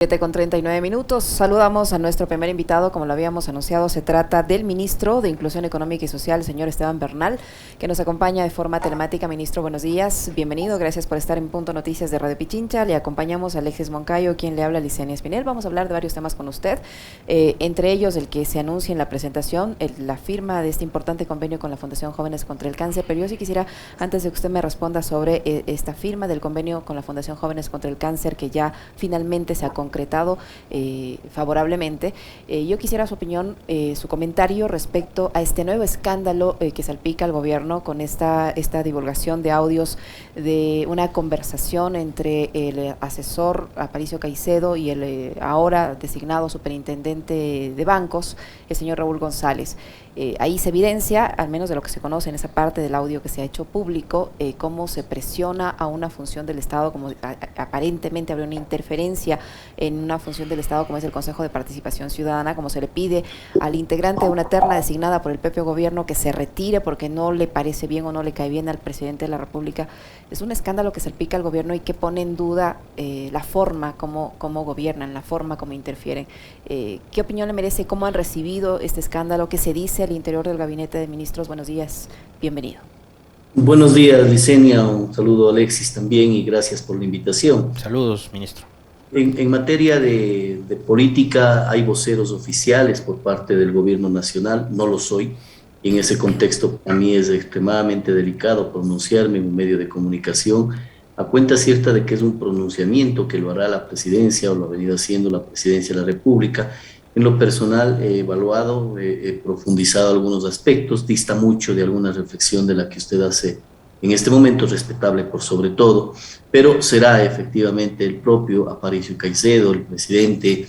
7:39. Saludamos a nuestro primer invitado, como lo habíamos anunciado, se trata del ministro de Inclusión Económica y Social, el señor Esteban Bernal, que nos acompaña de forma telemática. Ministro, buenos días, bienvenido, gracias por estar en Punto Noticias de Radio Pichincha. Le acompañamos a Alexis Moncayo, quien le habla, Licenia Espinel. Vamos a hablar de varios temas con usted, entre ellos el que se anuncia en la presentación, la firma de este importante convenio con la Fundación Jóvenes contra el Cáncer. Pero yo sí quisiera, antes de que usted me responda sobre esta firma del convenio con la Fundación Jóvenes contra el Cáncer, que ya finalmente se ha concretado favorablemente, yo quisiera su opinión, su comentario respecto a este nuevo escándalo que salpica al gobierno con esta divulgación de audios de una conversación entre el asesor Aparicio Caicedo y el ahora designado superintendente de bancos, el señor Raúl González. Ahí se evidencia, al menos de lo que se conoce en esa parte del audio que se ha hecho público, cómo se presiona a una función del Estado, como aparentemente habría una interferencia en una función del Estado como es el Consejo de Participación Ciudadana, como se le pide al integrante de una terna designada por el propio gobierno que se retire porque no le parece bien o no le cae bien al presidente de la República. Es un escándalo que salpica al gobierno y que pone en duda la forma como gobiernan, la forma como interfieren. ¿Qué opinión le merece? ¿Cómo han recibido este escándalo? ¿Qué se dice al interior del gabinete de ministros? Buenos días, bienvenido. Buenos días, Licenia, un saludo a Alexis también y gracias por la invitación. Saludos, ministro. En materia de política hay voceros oficiales por parte del gobierno nacional, no lo soy, y en ese contexto para mí es extremadamente delicado pronunciarme en un medio de comunicación a cuenta cierta de que es un pronunciamiento que lo hará la presidencia o lo ha venido haciendo la presidencia de la República. En lo personal he evaluado, he profundizado algunos aspectos, dista mucho de alguna reflexión de la que usted hace en este momento, respetable por sobre todo, pero será efectivamente el propio Aparicio Caicedo, el presidente,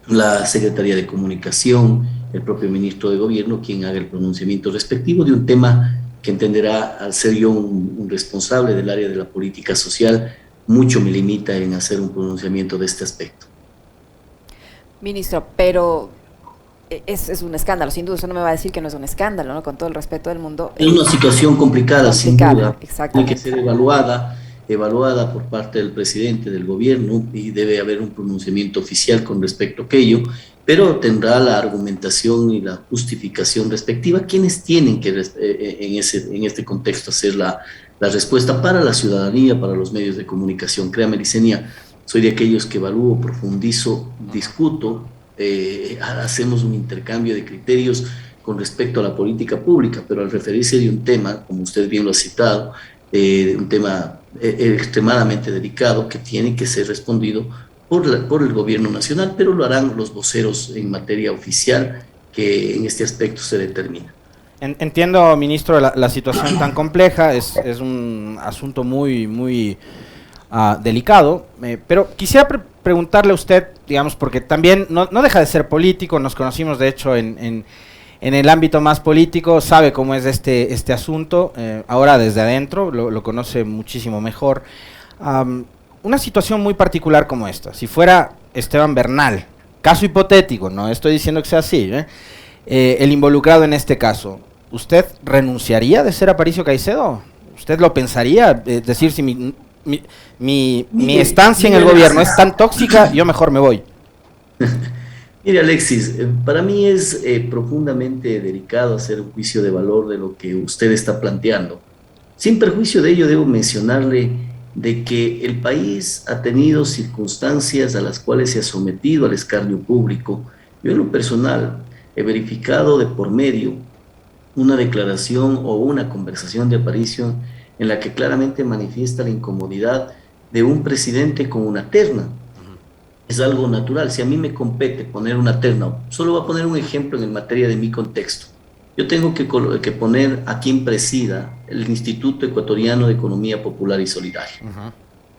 la Secretaría de Comunicación, el propio ministro de Gobierno, quien haga el pronunciamiento respectivo de un tema que entenderá, al ser yo un responsable del área de la política social, mucho me limita en hacer un pronunciamiento de este aspecto. Ministro, pero es un escándalo, sin duda. Usted no me va a decir que no es un escándalo, ¿no? Con todo el respeto del mundo. Es una situación complicada, sin duda. Tiene que Exactamente. ser evaluada por parte del presidente del gobierno y debe haber un pronunciamiento oficial con respecto a aquello, pero tendrá la argumentación y la justificación respectiva quienes tienen que en este contexto hacer la respuesta para la ciudadanía, para los medios de comunicación. Créame, Licenia, soy de aquellos que evalúo, profundizo, discuto, hacemos un intercambio de criterios con respecto a la política pública, pero al referirse de un tema, como usted bien lo ha citado, un tema extremadamente delicado que tiene que ser respondido por el gobierno nacional, pero lo harán los voceros en materia oficial que en este aspecto se determina. Entiendo, ministro, la situación tan compleja, es un asunto muy delicado, pero quisiera preguntarle a usted, digamos, porque también no deja de ser político, nos conocimos de hecho en el ámbito más político, sabe cómo es este asunto, ahora desde adentro lo conoce muchísimo mejor. Una situación muy particular como esta, si fuera Esteban Bernal, caso hipotético, no estoy diciendo que sea así, el involucrado en este caso, ¿usted renunciaría de ser Aparicio Caicedo? ¿Usted lo pensaría? Decir, si mi estancia en el gobierno es tan tóxica, yo mejor me voy. Mire, Alexis, para mí es profundamente delicado hacer un juicio de valor de lo que usted está planteando. Sin perjuicio de ello, debo mencionarle de que el país ha tenido circunstancias a las cuales se ha sometido al escarnio público. Yo en lo personal he verificado de por medio una declaración o una conversación de Aparicio en la que claramente manifiesta la incomodidad de un presidente con una terna. Es algo natural. Si a mí me compete poner una terna, solo voy a poner un ejemplo en materia de mi contexto. Yo tengo que poner a quien presida el Instituto Ecuatoriano de Economía Popular y Solidaria.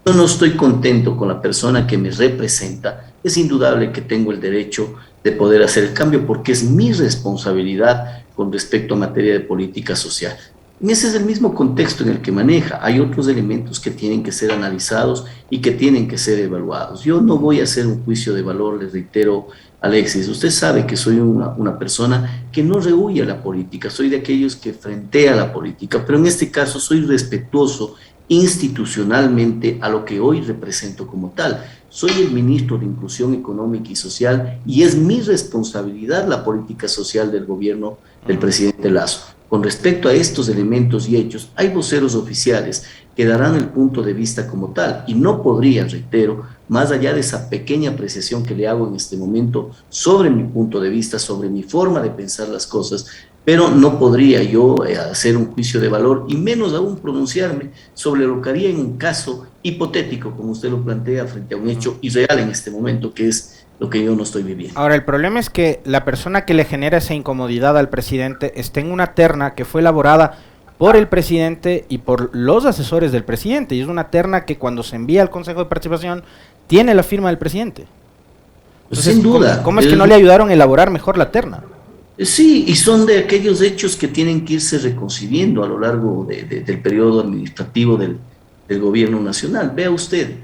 Yo no estoy contento con la persona que me representa. Es indudable que tengo el derecho de poder hacer el cambio porque es mi responsabilidad con respecto a materia de política social. Y ese es el mismo contexto en el que maneja. Hay otros elementos que tienen que ser analizados y que tienen que ser evaluados. Yo no voy a hacer un juicio de valor, les reitero, Alexis. Usted sabe que soy una persona que no rehúye a la política, soy de aquellos que frentea la política, pero en este caso soy respetuoso institucionalmente a lo que hoy represento como tal. Soy el ministro de Inclusión Económica y Social y es mi responsabilidad la política social del gobierno del presidente Lasso. Con respecto a estos elementos y hechos, hay voceros oficiales que darán el punto de vista como tal y no podría, reitero, más allá de esa pequeña apreciación que le hago en este momento sobre mi punto de vista, sobre mi forma de pensar las cosas, pero no podría yo hacer un juicio de valor y menos aún pronunciarme sobre lo que haría en un caso hipotético, como usted lo plantea, frente a un hecho irreal en este momento, que es lo que yo no estoy viviendo. Ahora, el problema es que la persona que le genera esa incomodidad al presidente está en una terna que fue elaborada por el presidente y por los asesores del presidente, y es una terna que cuando se envía al Consejo de Participación tiene la firma del presidente. Entonces, sin duda. ¿cómo es que no le ayudaron a elaborar mejor la terna? Sí, y son de aquellos hechos que tienen que irse reconciliando a lo largo del periodo administrativo del gobierno nacional. Vea usted,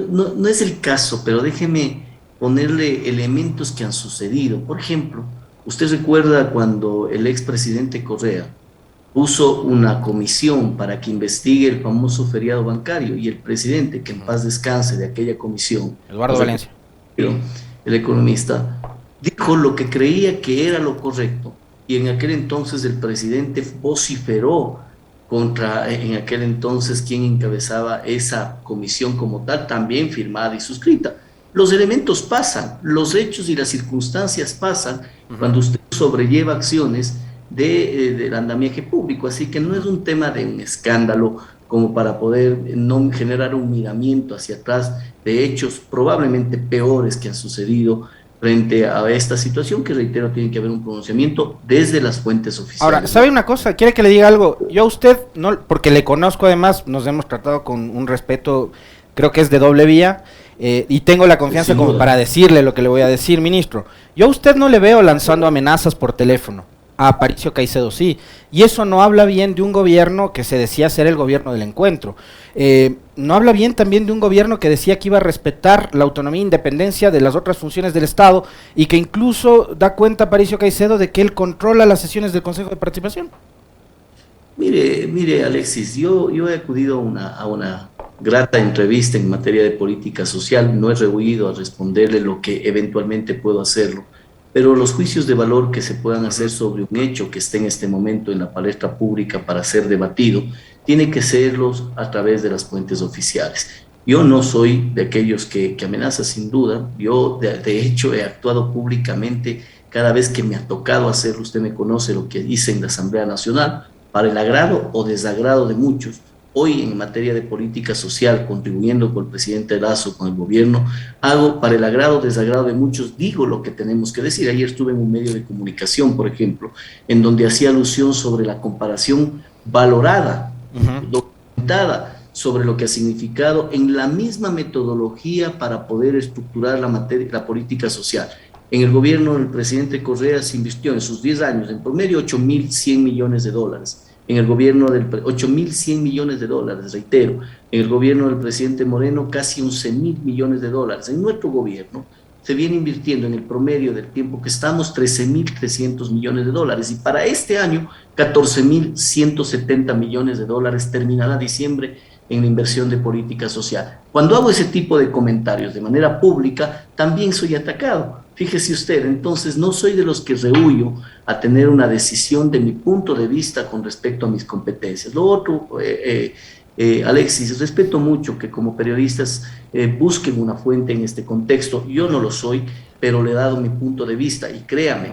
no es el caso, pero déjeme ponerle elementos que han sucedido. Por ejemplo, usted recuerda cuando el expresidente Correa puso una comisión para que investigue el famoso feriado bancario y el presidente, que en paz descanse, de aquella comisión, Eduardo Valencia, el economista, dijo lo que creía que era lo correcto, y en aquel entonces el presidente vociferó contra, en aquel entonces, quien encabezaba esa comisión como tal, también firmada y suscrita. Los elementos pasan, los hechos y las circunstancias pasan cuando usted sobrelleva acciones del andamiaje público, así que no es un tema de un escándalo como para poder no generar un miramiento hacia atrás de hechos probablemente peores que han sucedido frente a esta situación, que reitero, tiene que haber un pronunciamiento desde las fuentes oficiales. Ahora, ¿sabe una cosa? ¿Quiere que le diga algo? Yo a usted, no, porque le conozco además, nos hemos tratado con un respeto, creo que es de doble vía, y tengo la confianza como para decirle lo que le voy a decir, ministro. Yo a usted no le veo lanzando amenazas por teléfono. A Aparicio Caicedo sí, y eso no habla bien de un gobierno que se decía ser el gobierno del encuentro. No habla bien también de un gobierno que decía que iba a respetar la autonomía e independencia de las otras funciones del Estado y que incluso da cuenta Aparicio Caicedo de que él controla las sesiones del Consejo de Participación. Mire, Alexis, yo he acudido a una grata entrevista en materia de política social, no he rehuido a responderle lo que eventualmente puedo hacerlo, pero los juicios de valor que se puedan hacer sobre un hecho que esté en este momento en la palestra pública para ser debatido, tiene que serlos a través de las fuentes oficiales. Yo no soy de aquellos que amenaza, sin duda. Yo, de hecho, he actuado públicamente cada vez que me ha tocado hacerlo. Usted me conoce lo que hice en la Asamblea Nacional, para el agrado o desagrado de muchos. Hoy, en materia de política social, contribuyendo con el presidente Lasso, con el gobierno, hago para el agrado o desagrado de muchos, digo lo que tenemos que decir. Ayer estuve en un medio de comunicación, por ejemplo, en donde hacía alusión sobre la comparación valorada, documentada, sobre lo que ha significado en la misma metodología para poder estructurar la política social. En el gobierno del presidente Correa se invirtió en sus 10 años, en promedio, 8.100 millones de dólares. En el gobierno del 8.100 millones de dólares, reitero. En el gobierno del presidente Moreno, casi 11.000 millones de dólares. En nuestro gobierno se viene invirtiendo en el promedio del tiempo que estamos 13.300 millones de dólares. Y para este año, 14.170 millones de dólares terminará diciembre en la inversión de política social. Cuando hago ese tipo de comentarios de manera pública, también soy atacado. Fíjese usted, entonces no soy de los que rehuyo a tener una decisión de mi punto de vista con respecto a mis competencias. Lo otro, Alexis, respeto mucho que como periodistas busquen una fuente en este contexto. Yo no lo soy, pero le he dado mi punto de vista y créame,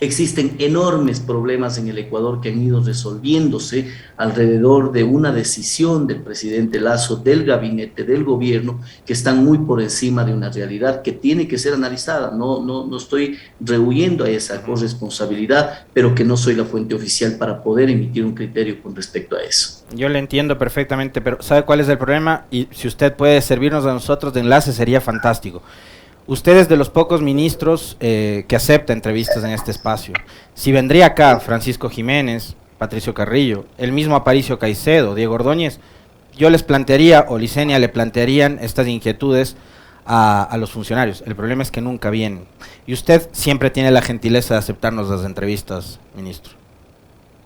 existen enormes problemas en el Ecuador que han ido resolviéndose alrededor de una decisión del presidente Lasso, del gabinete, del gobierno, que están muy por encima de una realidad que tiene que ser analizada. No estoy rehuyendo a esa corresponsabilidad, pero que no soy la fuente oficial para poder emitir un criterio con respecto a eso. Yo le entiendo perfectamente, pero ¿sabe cuál es el problema? Y si usted puede servirnos a nosotros de enlace, sería fantástico. Usted es de los pocos ministros que acepta entrevistas en este espacio. Si vendría acá Francisco Jiménez, Patricio Carrillo, el mismo Aparicio Caicedo, Diego Ordóñez, yo les plantearía, o Licenia le plantearían estas inquietudes a los funcionarios. El problema es que nunca vienen. Y usted siempre tiene la gentileza de aceptarnos las entrevistas, ministro.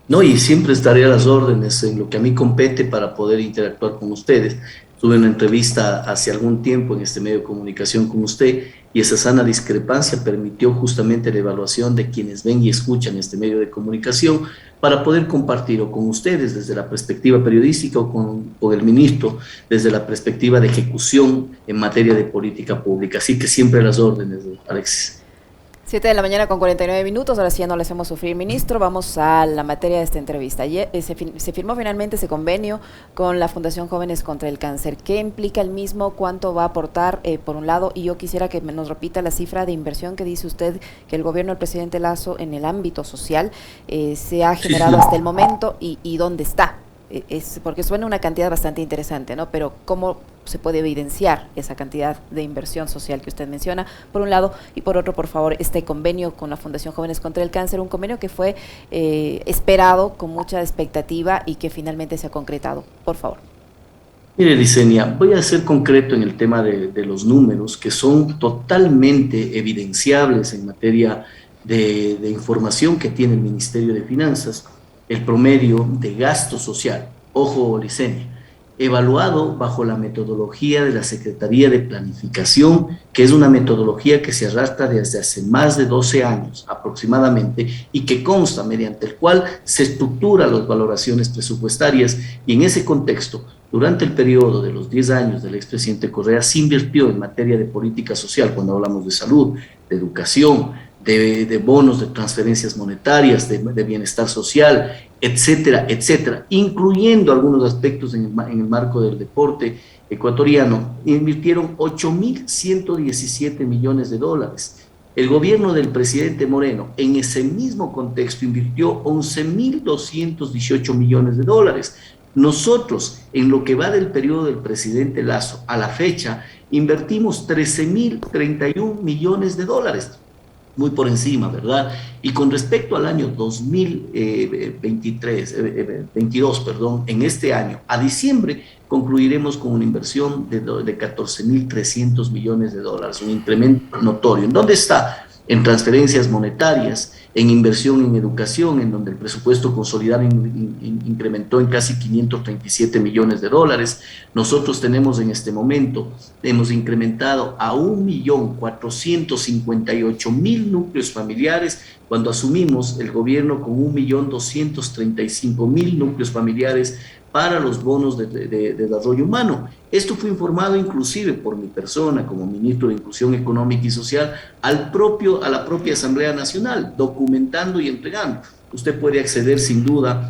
No, y siempre estaré a las órdenes en lo que a mí compete para poder interactuar con ustedes. tuve una entrevista hace algún tiempo en este medio de comunicación con usted y esa sana discrepancia permitió justamente la evaluación de quienes ven y escuchan este medio de comunicación para poder compartir o con ustedes desde la perspectiva periodística o con el ministro desde la perspectiva de ejecución en materia de política pública. Así que siempre a las órdenes, Alexis. 7 de la mañana con 49 minutos, ahora sí ya no le hacemos sufrir, ministro. Vamos a la materia de esta entrevista. Ayer, se firmó finalmente ese convenio con la Fundación Jóvenes contra el Cáncer. ¿Qué implica el mismo? ¿Cuánto va a aportar, por un lado? Y yo quisiera que nos repita la cifra de inversión que dice usted que el gobierno del presidente Lasso en el ámbito social se ha generado hasta el momento y dónde está. Porque suena una cantidad bastante interesante, ¿no? Pero ¿cómo se puede evidenciar esa cantidad de inversión social que usted menciona, por un lado, y por otro, por favor, este convenio con la Fundación Jóvenes contra el Cáncer, un convenio que fue esperado con mucha expectativa y que finalmente se ha concretado? Por favor. Mire, Licenia, voy a ser concreto en el tema de los números que son totalmente evidenciables en materia de información que tiene el Ministerio de Finanzas. El promedio de gasto social, ojo, Licenia, evaluado bajo la metodología de la Secretaría de Planificación, que es una metodología que se arrastra desde hace más de 12 años aproximadamente y que consta mediante el cual se estructuran las valoraciones presupuestarias, y en ese contexto, durante el periodo de los 10 años del expresidente Correa, se invirtió en materia de política social, cuando hablamos de salud, de educación, de bonos, de transferencias monetarias, de bienestar social, etcétera, etcétera, incluyendo algunos aspectos en el marco del deporte ecuatoriano. Invirtieron 8.117 millones de dólares. El gobierno del presidente Moreno, en ese mismo contexto, invirtió 11.218 millones de dólares. Nosotros, en lo que va del periodo del presidente Lasso a la fecha, invertimos 13.031 millones de dólares. Muy por encima, ¿verdad? Y con respecto al año 22, en este año, a diciembre, concluiremos con una inversión de 14.300 millones de dólares, un incremento notorio. ¿En dónde está? En transferencias monetarias, en inversión en educación, en donde el presupuesto consolidado incrementó en casi 537 millones de dólares. Nosotros tenemos en este momento, hemos incrementado a 1.458.000 núcleos familiares, cuando asumimos el gobierno con 1.235.000 núcleos familiares para los bonos de desarrollo humano. Esto fue informado inclusive por mi persona como ministro de Inclusión Económica y Social a la propia Asamblea Nacional, documentando y entregando. Usted puede acceder sin duda,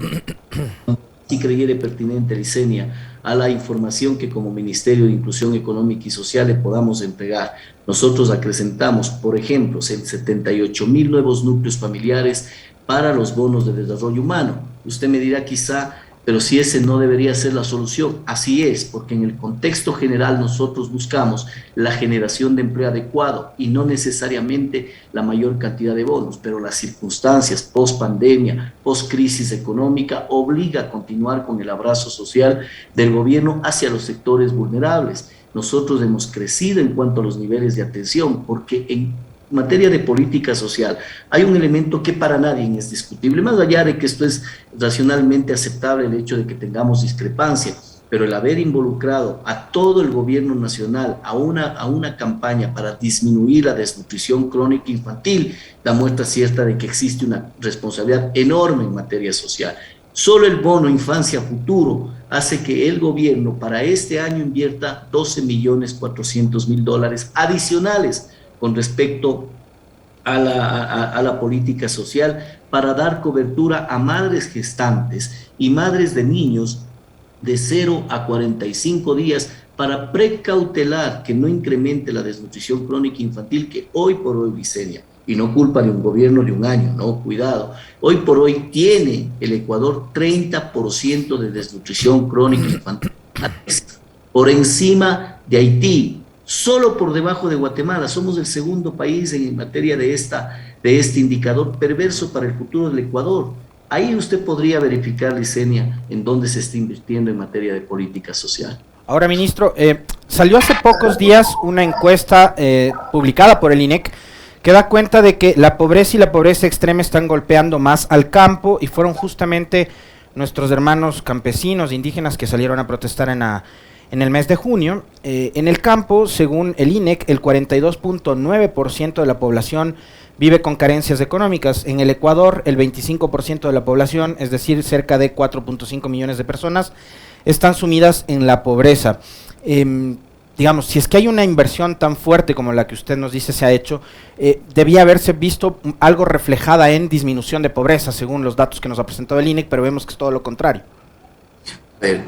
si creyere pertinente, Licenia, a la información que como Ministerio de Inclusión Económica y Social le podamos entregar. Nosotros acrecentamos, por ejemplo, 78.000 nuevos núcleos familiares para los bonos de desarrollo humano. Usted me dirá quizá, pero si ese no debería ser la solución. Así es, porque en el contexto general nosotros buscamos la generación de empleo adecuado y no necesariamente la mayor cantidad de bonos, pero las circunstancias post-pandemia, post-crisis económica, obliga a continuar con el abrazo social del gobierno hacia los sectores vulnerables. Nosotros hemos crecido en cuanto a los niveles de atención, porque en materia de política social hay un elemento que para nadie es discutible, más allá de que esto es racionalmente aceptable, el hecho de que tengamos discrepancia, pero el haber involucrado a todo el gobierno nacional a una campaña para disminuir la desnutrición crónica infantil da muestra cierta de que existe una responsabilidad enorme en materia social. Solo el bono Infancia Futuro hace que el gobierno para este año invierta 12.400.000 dólares adicionales con respecto a la política social para dar cobertura a madres gestantes y madres de niños de 0 a 45 días para precautelar que no incremente la desnutrición crónica infantil que hoy por hoy, Licenia, y no culpa de un gobierno de un año, no, cuidado, hoy por hoy tiene el Ecuador 30% de desnutrición crónica infantil, por encima de Haití, solo por debajo de Guatemala. Somos el segundo país en materia de este indicador perverso para el futuro del Ecuador. Ahí usted podría verificar, Licenia, en dónde se está invirtiendo en materia de política social. Ahora, ministro, salió hace pocos días una encuesta publicada por el INEC que da cuenta de que la pobreza y la pobreza extrema están golpeando más al campo, y fueron justamente nuestros hermanos campesinos indígenas que salieron a protestar en en el mes de junio. En el campo, según el INEC, el 42.9% de la población vive con carencias económicas. En el Ecuador, el 25% de la población, es decir, cerca de 4.5 millones de personas, están sumidas en la pobreza. Digamos, si es que hay una inversión tan fuerte como la que usted nos dice se ha hecho, debía haberse visto algo reflejada en disminución de pobreza, según los datos que nos ha presentado el INEC, pero vemos que es todo lo contrario.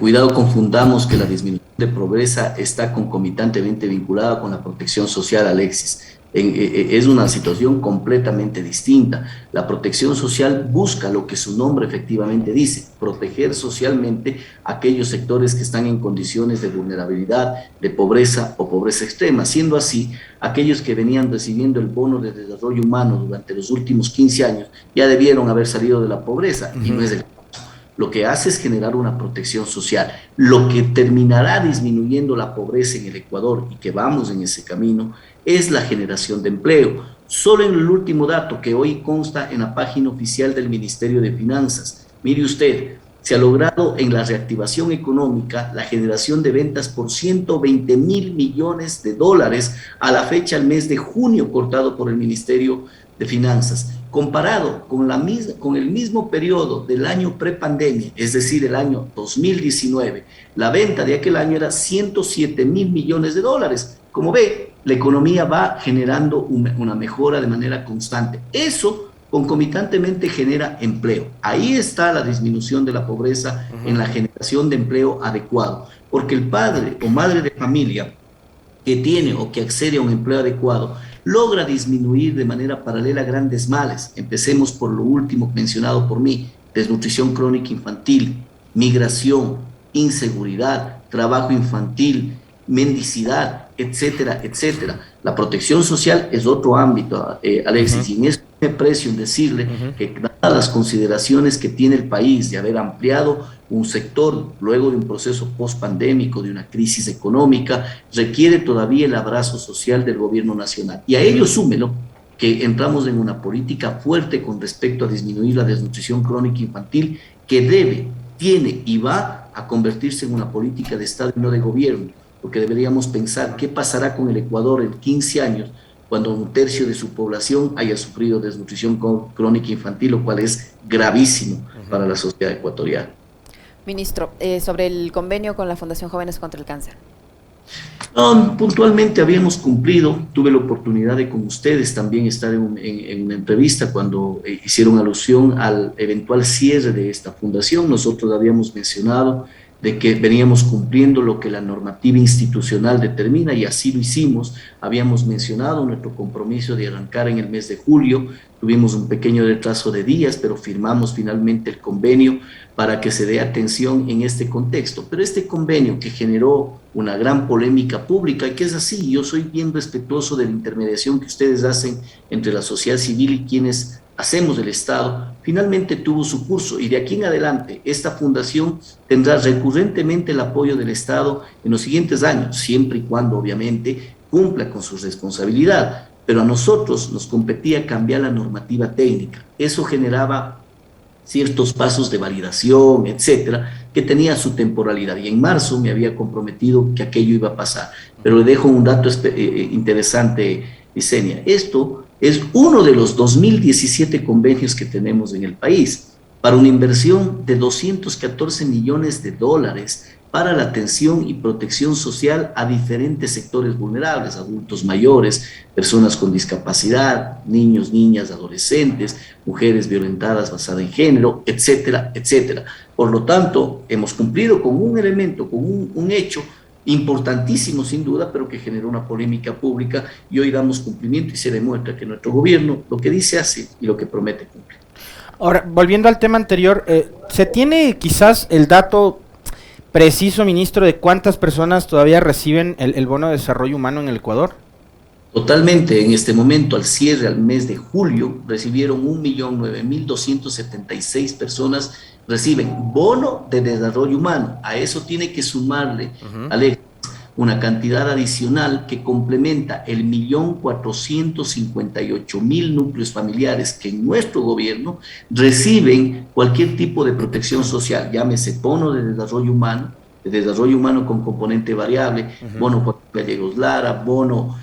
Cuidado, confundamos que la disminución de pobreza está concomitantemente vinculada con la protección social, Alexis. Es una situación completamente distinta. La protección social busca lo que su nombre efectivamente dice, proteger socialmente a aquellos sectores que están en condiciones de vulnerabilidad, de pobreza o pobreza extrema. Siendo así, aquellos que venían recibiendo el bono de desarrollo humano durante los últimos 15 años ya debieron haber salido de la pobreza, y no es el caso. Lo que hace es generar una protección social. Lo que terminará disminuyendo la pobreza en el Ecuador, y que vamos en ese camino, es la generación de empleo. Solo en el último dato que hoy consta en la página oficial del Ministerio de Finanzas, mire usted, se ha logrado en la reactivación económica la generación de ventas por 120.000 millones de dólares a la fecha, al mes de junio, cortado por el Ministerio de Finanzas. Comparado con el mismo periodo del año prepandemia, es decir, el año 2019, la venta de aquel año era 107.000 millones de dólares. Como ve, la economía va generando una mejora de manera constante. Eso concomitantemente genera empleo. Ahí está la disminución de la pobreza, en la generación de empleo adecuado, porque el padre o madre de familia que tiene o que accede a un empleo adecuado logra disminuir de manera paralela grandes males. Empecemos por lo último mencionado por mí: desnutrición crónica infantil, migración, inseguridad, trabajo infantil, mendicidad, etcétera, etcétera. La protección social es otro ámbito, Alexis, y en eso me aprecio en decirle que, dadas las consideraciones que tiene el país de haber ampliado un sector luego de un proceso post-pandémico, de una crisis económica, requiere todavía el abrazo social del gobierno nacional. Y a ello súmelo que entramos en una política fuerte con respecto a disminuir la desnutrición crónica infantil, que debe, tiene y va a convertirse en una política de Estado y no de gobierno, porque deberíamos pensar qué pasará con el Ecuador en 15 años cuando un tercio de su población haya sufrido desnutrición crónica infantil, lo cual es gravísimo para la sociedad ecuatoriana. Ministro, sobre el convenio con la Fundación Jóvenes contra el Cáncer. No, puntualmente habíamos cumplido. Tuve la oportunidad de con ustedes también estar en una entrevista cuando hicieron alusión al eventual cierre de esta fundación. Nosotros habíamos mencionado de que veníamos cumpliendo lo que la normativa institucional determina, y así lo hicimos. Habíamos mencionado nuestro compromiso de arrancar en el mes de julio. Tuvimos un pequeño retraso de días, pero firmamos finalmente el convenio para que se dé atención en este contexto. Pero este convenio, que generó una gran polémica pública, y que es así, yo soy bien respetuoso de la intermediación que ustedes hacen entre la sociedad civil y quienes hacemos el Estado, finalmente tuvo su curso, y de aquí en adelante esta fundación tendrá recurrentemente el apoyo del Estado en los siguientes años, siempre y cuando obviamente cumpla con su responsabilidad. Pero a nosotros nos competía cambiar la normativa técnica. Eso generaba ciertos pasos de validación, etcétera, que tenía su temporalidad, y en marzo me había comprometido que aquello iba a pasar. Pero le dejo un dato interesante, Yesenia. Esto es uno de los 2017 convenios que tenemos en el país, para una inversión de 214 millones de dólares para la atención y protección social a diferentes sectores vulnerables: adultos mayores, personas con discapacidad, niños, niñas, adolescentes, mujeres violentadas basada en género, etcétera, etcétera. Por lo tanto, hemos cumplido con un elemento, con un hecho importantísimo sin duda, pero que generó una polémica pública, y hoy damos cumplimiento y se demuestra que nuestro gobierno lo que dice hace y lo que promete cumple. Ahora, volviendo al tema anterior, ¿se tiene quizás el dato preciso, ministro, de cuántas personas todavía reciben el bono de desarrollo humano en el Ecuador? Totalmente. En este momento, al cierre al mes de julio, recibieron 1.009.276 personas, reciben bono de desarrollo humano. A eso tiene que sumarle, Alex, una cantidad adicional que complementa el 1.458.000 núcleos familiares que en nuestro gobierno reciben cualquier tipo de protección social, llámese bono de desarrollo humano de desarrollo humano con componente variable, bono por gallegos Lara, bono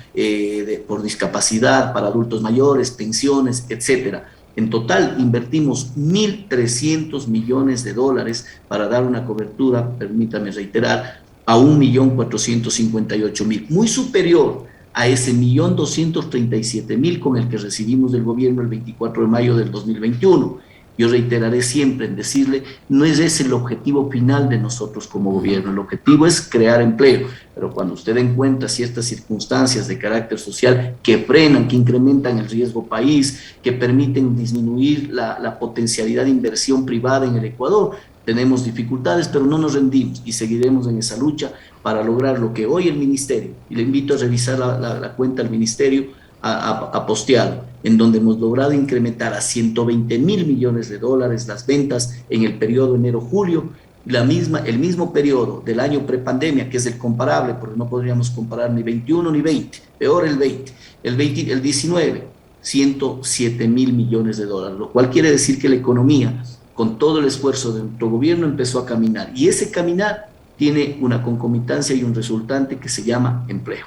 por discapacidad para adultos mayores, pensiones, etcétera. En total invertimos 1.300 millones de dólares para dar una cobertura, permítame reiterar, a 1.458.000, muy superior a ese 1.237.000 con el que recibimos del gobierno el 24 de mayo del 2021. Yo reiteraré siempre en decirle, no es ese el objetivo final de nosotros como gobierno, el objetivo es crear empleo, pero cuando usted encuentra ciertas circunstancias de carácter social que frenan, que incrementan el riesgo país, que permiten disminuir la potencialidad de inversión privada en el Ecuador, tenemos dificultades, pero no nos rendimos y seguiremos en esa lucha para lograr lo que hoy el Ministerio, y le invito a revisar la cuenta del Ministerio, ha posteado, en donde hemos logrado incrementar a 120.000 millones de dólares las ventas en el periodo enero-julio, el mismo periodo del año prepandemia, que es el comparable, porque no podríamos comparar ni 21 ni 20, peor el 20, el 19, 107.000 millones de dólares, lo cual quiere decir que la economía, con todo el esfuerzo de nuestro gobierno, empezó a caminar, y ese caminar tiene una concomitancia y un resultante que se llama empleo.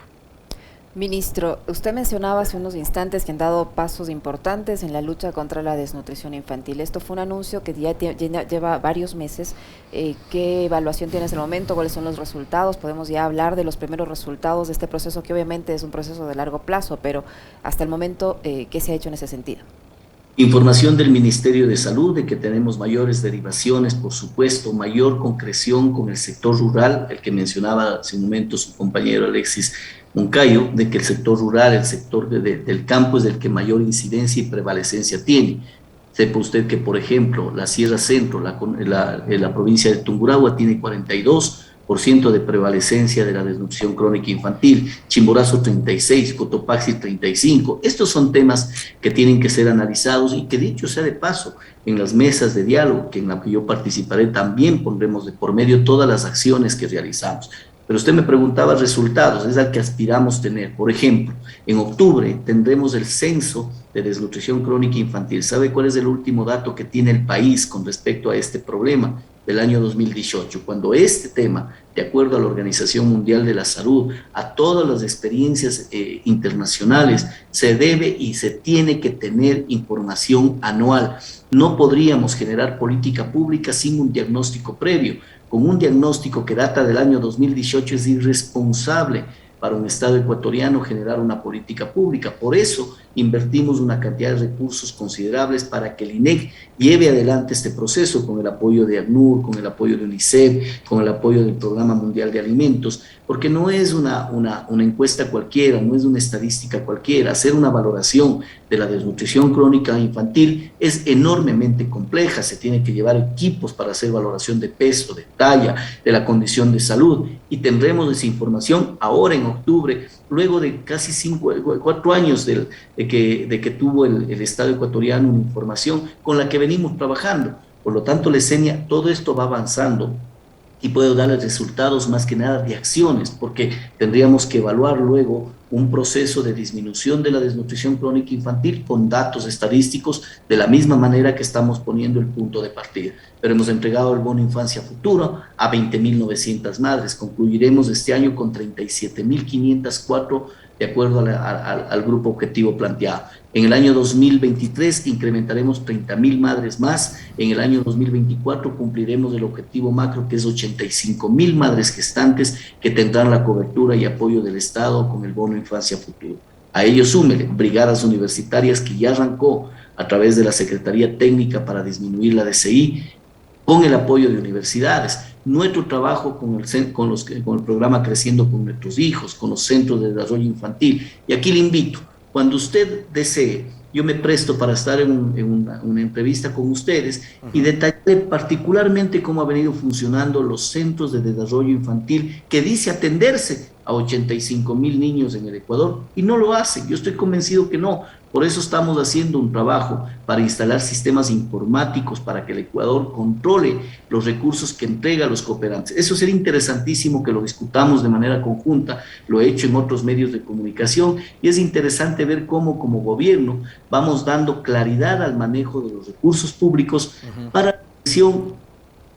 Ministro, usted mencionaba hace unos instantes que han dado pasos importantes en la lucha contra la desnutrición infantil. Esto fue un anuncio que ya lleva varios meses. ¿Qué evaluación tiene en el momento? ¿Cuáles son los resultados? Podemos ya hablar de los primeros resultados de este proceso, que obviamente es un proceso de largo plazo, pero hasta el momento, ¿qué se ha hecho en ese sentido? Información del Ministerio de Salud de que tenemos mayores derivaciones, por supuesto, mayor concreción con el sector rural, el que mencionaba hace un momento su compañero Alexis Moncayo, de que el sector rural, el sector del campo es el que mayor incidencia y prevalecencia tiene. Sepa usted que, por ejemplo, la Sierra Centro, la provincia de Tungurahua tiene 42% de prevalecencia de la desnutrición crónica infantil, Chimborazo 36, Cotopaxi 35. Estos son temas que tienen que ser analizados y que, dicho sea de paso, en las mesas de diálogo, que en la que yo participaré, también pondremos de por medio todas las acciones que realizamos. Pero usted me preguntaba resultados, es al que aspiramos tener. Por ejemplo, en octubre tendremos el censo de desnutrición crónica infantil. ¿Sabe cuál es el último dato que tiene el país con respecto a este problema? Del año 2018, cuando este tema, de acuerdo a la Organización Mundial de la Salud, a todas las experiencias internacionales, se debe y se tiene que tener información anual. No podríamos generar política pública sin un diagnóstico previo. Con un diagnóstico que data del año 2018 es irresponsable para un Estado ecuatoriano generar una política pública. Por eso invertimos una cantidad de recursos considerables para que el INEC lleve adelante este proceso con el apoyo de ACNUR, con el apoyo de UNICEF, con el apoyo del Programa Mundial de Alimentos, porque no es una encuesta cualquiera, no es una estadística cualquiera. Hacer una valoración de la desnutrición crónica infantil es enormemente compleja. Se tiene que llevar equipos para hacer valoración de peso, de talla, de la condición de salud, y tendremos esa información ahora en octubre, luego de casi 4 años de que tuvo el Estado ecuatoriano una información con la que venimos trabajando. Por lo tanto, Lesenia, todo esto va avanzando y puedo darles resultados más que nada de acciones, porque tendríamos que evaluar luego un proceso de disminución de la desnutrición crónica infantil con datos estadísticos, de la misma manera que estamos poniendo el punto de partida. Pero hemos entregado el bono Infancia Futuro a 20.900 madres. Concluiremos este año con 37.504 de acuerdo al grupo objetivo planteado. En el año 2023 incrementaremos 30.000 madres más. En el año 2024 cumpliremos el objetivo macro, que es 85.000 madres gestantes que tendrán la cobertura y apoyo del Estado con el bono Infancia Futuro. A ello súmele brigadas universitarias, que ya arrancó a través de la Secretaría Técnica para disminuir la DCI, con el apoyo de universidades. Nuestro trabajo con el programa Creciendo con Nuestros Hijos, con los centros de desarrollo infantil. Y aquí le invito, cuando usted desee, yo me presto para estar en una entrevista con ustedes y detallarle particularmente cómo ha venido funcionando los centros de desarrollo infantil, que dice atenderse a 85.000 niños en el Ecuador y no lo hace. Yo estoy convencido que no. Por eso estamos haciendo un trabajo para instalar sistemas informáticos para que el Ecuador controle los recursos que entrega a los cooperantes. Eso sería interesantísimo que lo discutamos de manera conjunta. Lo he hecho en otros medios de comunicación y es interesante ver cómo como gobierno vamos dando claridad al manejo de los recursos públicos para la atención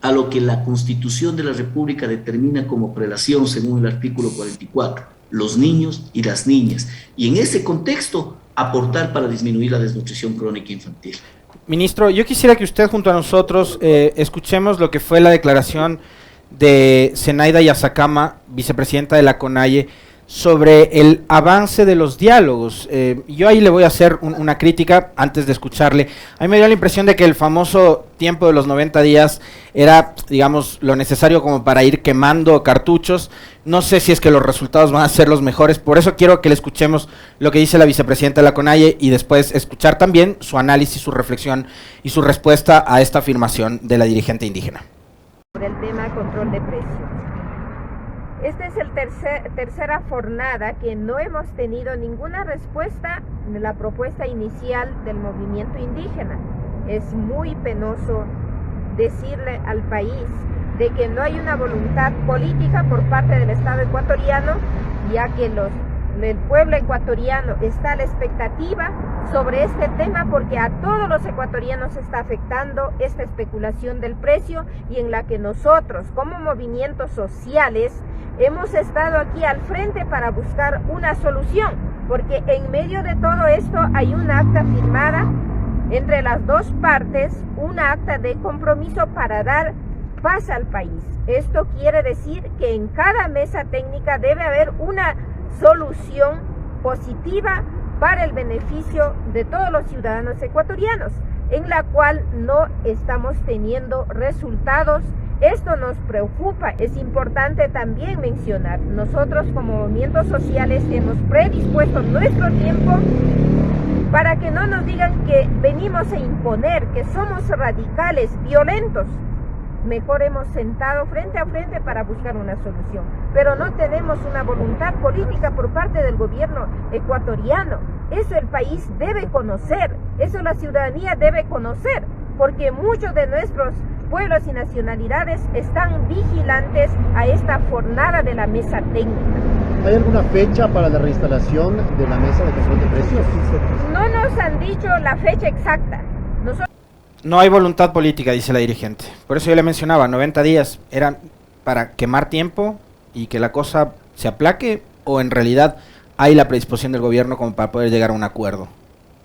a lo que la Constitución de la República determina como prelación según el artículo 44, los niños y las niñas, y en ese contexto aportar para disminuir la desnutrición crónica infantil. Ministro, yo quisiera que usted junto a nosotros escuchemos lo que fue la declaración de Zenaida Yazacama, vicepresidenta de la CONAIE, sobre el avance de los diálogos. Yo ahí le voy a hacer una crítica antes de escucharle. A mí me dio la impresión de que el famoso tiempo de los 90 días era, digamos, lo necesario como para ir quemando cartuchos. No sé si es que los resultados van a ser los mejores, por eso quiero que le escuchemos lo que dice la vicepresidenta de la CONAIE y después escuchar también su análisis, su reflexión y su respuesta a esta afirmación de la dirigente indígena. Sobre el tema de control de precios. Esta es la tercera jornada que no hemos tenido ninguna respuesta de la propuesta inicial del movimiento indígena. Es muy penoso decirle al país de que no hay una voluntad política por parte del Estado ecuatoriano, ya que el pueblo ecuatoriano está a la expectativa sobre este tema porque a todos los ecuatorianos está afectando esta especulación del precio y en la que nosotros como movimientos sociales hemos estado aquí al frente para buscar una solución, porque en medio de todo esto hay un acta firmada entre las dos partes, una acta de compromiso para dar paz al país. Esto quiere decir que en cada mesa técnica debe haber una solución positiva para el beneficio de todos los ciudadanos ecuatorianos, en la cual no estamos teniendo resultados. Esto nos preocupa. Es importante también mencionar, nosotros como movimientos sociales hemos predispuesto nuestro tiempo para que no nos digan que venimos a imponer, que somos radicales, violentos. Mejor hemos sentado frente a frente para buscar una solución, pero no tenemos una voluntad política por parte del gobierno ecuatoriano. Eso el país debe conocer, eso la ciudadanía debe conocer, porque muchos de nuestros pueblos y nacionalidades están vigilantes a esta jornada de la mesa técnica. ¿Hay alguna fecha para la reinstalación de la mesa de control de precios? No nos han dicho la fecha exacta. No hay voluntad política, dice la dirigente. Por eso yo le mencionaba, 90 días eran para quemar tiempo y que la cosa se aplaque, o en realidad hay la predisposición del gobierno como para poder llegar a un acuerdo.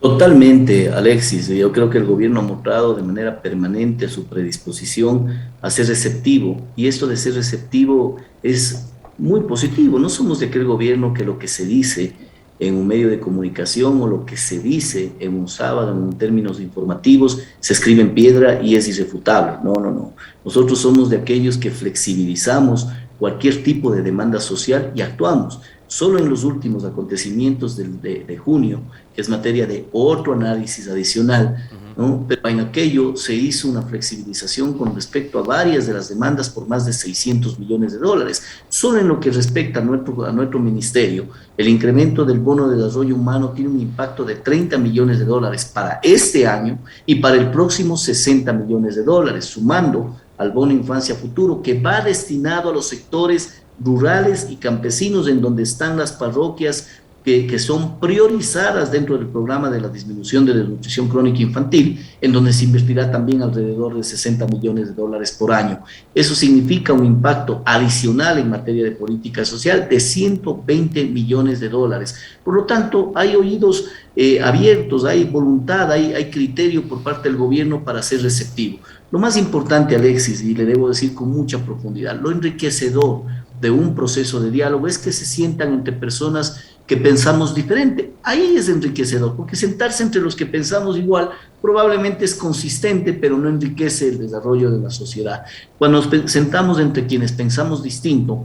Totalmente, Alexis. Yo creo que el gobierno ha mostrado de manera permanente su predisposición a ser receptivo, y esto de ser receptivo es muy positivo. No somos de aquel gobierno que lo que se dice en un medio de comunicación o lo que se dice en un sábado en términos informativos se escribe en piedra y es irrefutable. No. Nosotros somos de aquellos que flexibilizamos cualquier tipo de demanda social y actuamos. Solo en los últimos acontecimientos de junio, que es materia de otro análisis adicional, ¿no? Pero en aquello se hizo una flexibilización con respecto a varias de las demandas por más de 600 millones de dólares. Solo en lo que respecta a nuestro ministerio, el incremento del bono de desarrollo humano tiene un impacto de 30 millones de dólares para este año y para el próximo 60 millones de dólares, sumando al bono Infancia Futuro, que va destinado a los sectores rurales y campesinos en donde están las parroquias que son priorizadas dentro del programa de la disminución de desnutrición crónica infantil, en donde se invertirá también alrededor de 60 millones de dólares por año. Eso significa un impacto adicional en materia de política social de 120 millones de dólares. Por lo tanto, hay oídos abiertos, hay voluntad, hay criterio por parte del gobierno para ser receptivo. Lo más importante, Alexis, y le debo decir con mucha profundidad, lo enriquecedor de un proceso de diálogo es que se sientan entre personas que pensamos diferente. Ahí es enriquecedor, porque sentarse entre los que pensamos igual probablemente es consistente, pero no enriquece el desarrollo de la sociedad. Cuando nos sentamos entre quienes pensamos distinto,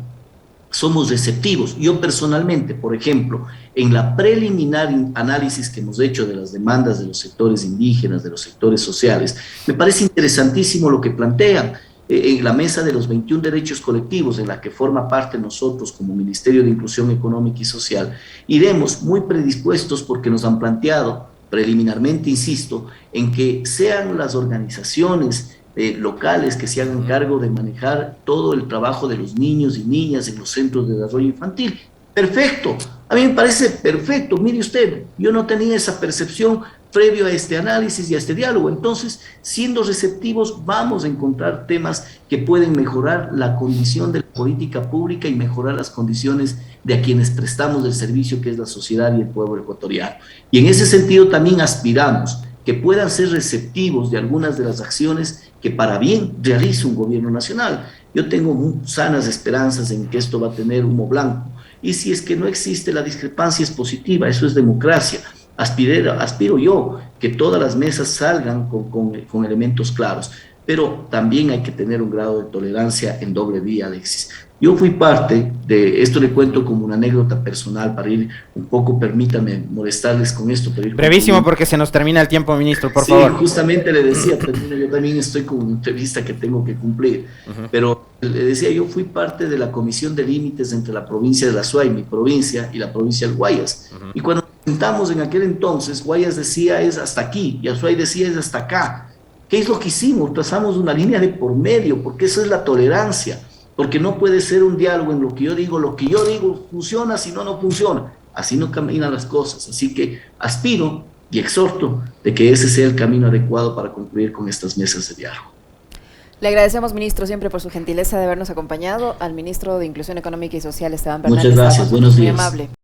somos receptivos. Yo personalmente, por ejemplo, en la preliminar análisis que hemos hecho de las demandas de los sectores indígenas, de los sectores sociales, me parece interesantísimo lo que plantean. En la mesa de los 21 derechos colectivos, en la que forma parte nosotros como Ministerio de Inclusión Económica y Social, iremos muy predispuestos porque nos han planteado preliminarmente, insisto, en que sean las organizaciones locales que se hagan cargo de manejar todo el trabajo de los niños y niñas en los centros de desarrollo infantil. Perfecto, A mí me parece perfecto. Mire usted, yo no tenía esa percepción previo a este análisis y a este diálogo. Entonces, siendo receptivos, vamos a encontrar temas que pueden mejorar la condición de la política pública y mejorar las condiciones de a quienes prestamos el servicio, que es la sociedad y el pueblo ecuatoriano. Y en ese sentido también aspiramos que puedan ser receptivos de algunas de las acciones que para bien realice un gobierno nacional. Yo tengo muy sanas esperanzas en que esto va a tener humo blanco. Y si es que no existe, la discrepancia es positiva, eso es democracia. Aspiro yo que todas las mesas salgan con elementos claros, pero también hay que tener un grado de tolerancia en doble vía, Alexis. Yo fui parte de esto, le cuento como una anécdota personal para ir un poco, permítame molestarles con esto. Brevísimo porque se nos termina el tiempo, ministro, por favor. Sí, justamente le decía, yo también estoy con una entrevista que tengo que cumplir, pero le decía, yo fui parte de la comisión de límites entre la provincia de la Azuay, mi provincia, y la provincia del Guayas. Y cuando nos sentamos en aquel entonces, Guayas decía es hasta aquí, y Azuay decía es hasta acá. ¿Qué es lo que hicimos? Trazamos una línea de por medio, porque eso es la tolerancia. Porque no puede ser un diálogo en lo que yo digo funciona, si no, no funciona. Así no caminan las cosas. Así que aspiro y exhorto de que ese sea el camino adecuado para concluir con estas mesas de diálogo. Le agradecemos, ministro, siempre por su gentileza de habernos acompañado. Al ministro de Inclusión Económica y Social, Esteban Bernal. Muchas gracias, buenos días. Muy amable.